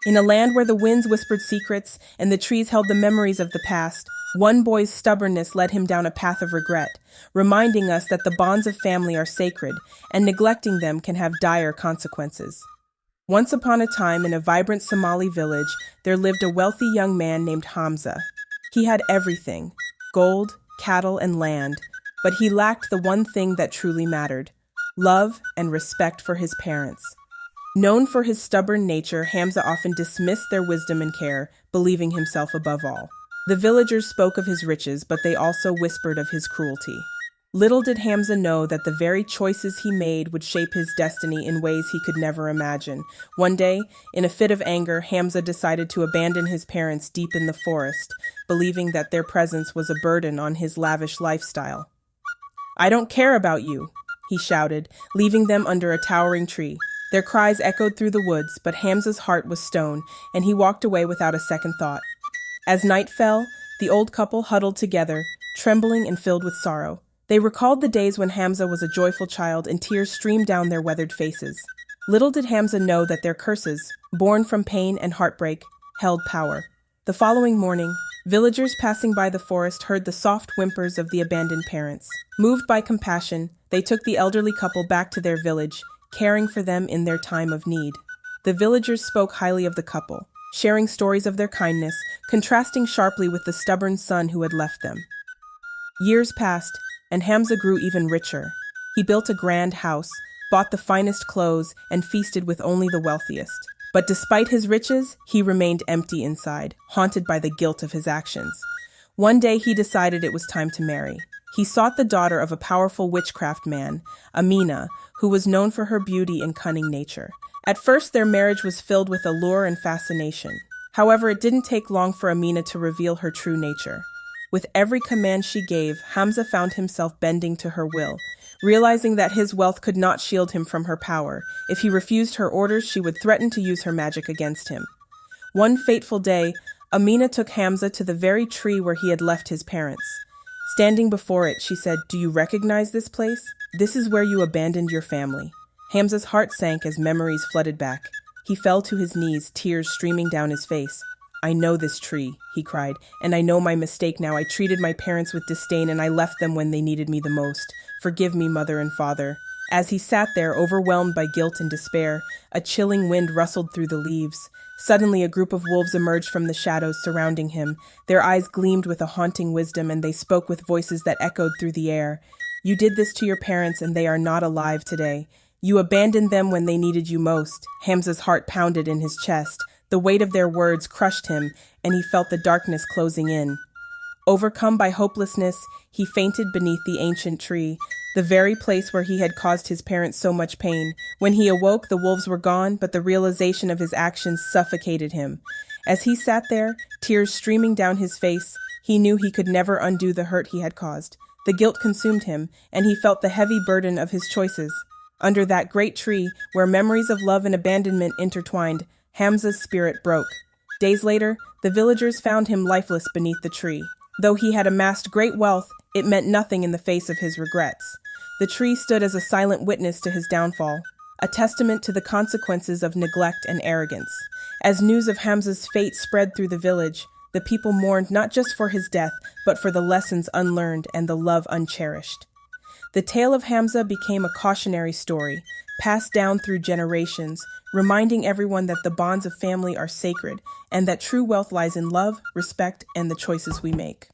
In a land where the winds whispered secrets and the trees held the memories of the past, one boy's stubbornness led him down a path of regret, reminding us that the bonds of family are sacred, and neglecting them can have dire consequences. Once upon a time, in a vibrant Somali village, there lived a wealthy young man named Hamza. He had everything: gold, cattle, and land, but he lacked the one thing that truly mattered: love and respect for his parents. Known for his stubborn nature, Hamza often dismissed their wisdom and care, believing himself above all. The villagers spoke of his riches, but they also whispered of his cruelty. Little did Hamza know that the very choices he made would shape his destiny in ways he could never imagine. One day, in a fit of anger, Hamza decided to abandon his parents deep in the forest, believing that their presence was a burden on his lavish lifestyle. "I don't care about you," he shouted, leaving them under a towering tree. Their cries echoed through the woods, but Hamza's heart was stone, and he walked away without a second thought. As night fell, the old couple huddled together, trembling and filled with sorrow. They recalled the days when Hamza was a joyful child, and tears streamed down their weathered faces. Little did Hamza know that their curses, born from pain and heartbreak, held power. The following morning, villagers passing by the forest heard the soft whimpers of the abandoned parents. Moved by compassion, they took the elderly couple back to their village, caring for them in their time of need. The villagers spoke highly of the couple, sharing stories of their kindness, contrasting sharply with the stubborn son who had left them. Years passed, and Hamza grew even richer. He built a grand house, bought the finest clothes, and feasted with only the wealthiest. But despite his riches, he remained empty inside, haunted by the guilt of his actions. One day he decided it was time to marry. He sought the daughter of a powerful witchcraft man, Amina, who was known for her beauty and cunning nature. At first, their marriage was filled with allure and fascination. However, it didn't take long for Amina to reveal her true nature. With every command she gave, Hamza found himself bending to her will, realizing that his wealth could not shield him from her power. If he refused her orders, she would threaten to use her magic against him. One fateful day, Amina took Hamza to the very tree where he had left his parents. Standing before it, she said, "Do you recognize this place? This is where you abandoned your family." Hamza's heart sank as memories flooded back. He fell to his knees, tears streaming down his face. "I know this tree," he cried, "and I know my mistake now. I treated my parents with disdain, and I left them when they needed me the most. Forgive me, mother and father." As he sat there, overwhelmed by guilt and despair, a chilling wind rustled through the leaves. Suddenly, a group of wolves emerged from the shadows surrounding him. Their eyes gleamed with a haunting wisdom, and they spoke with voices that echoed through the air. "You did this to your parents, and they are not alive today. You abandoned them when they needed you most." Hamza's heart pounded in his chest. The weight of their words crushed him, and he felt the darkness closing in. Overcome by hopelessness, he fainted beneath the ancient tree, the very place where he had caused his parents so much pain. When he awoke, the wolves were gone, but the realization of his actions suffocated him. As he sat there, tears streaming down his face, he knew he could never undo the hurt he had caused. The guilt consumed him, and he felt the heavy burden of his choices. Under that great tree, where memories of love and abandonment intertwined, Hamza's spirit broke. Days later, the villagers found him lifeless beneath the tree. Though he had amassed great wealth, it meant nothing in the face of his regrets. The tree stood as a silent witness to his downfall, a testament to the consequences of neglect and arrogance. As news of Hamza's fate spread through the village, the people mourned not just for his death, but for the lessons unlearned and the love uncherished. The tale of Hamza became a cautionary story, passed down through generations, reminding everyone that the bonds of family are sacred and that true wealth lies in love, respect, and the choices we make.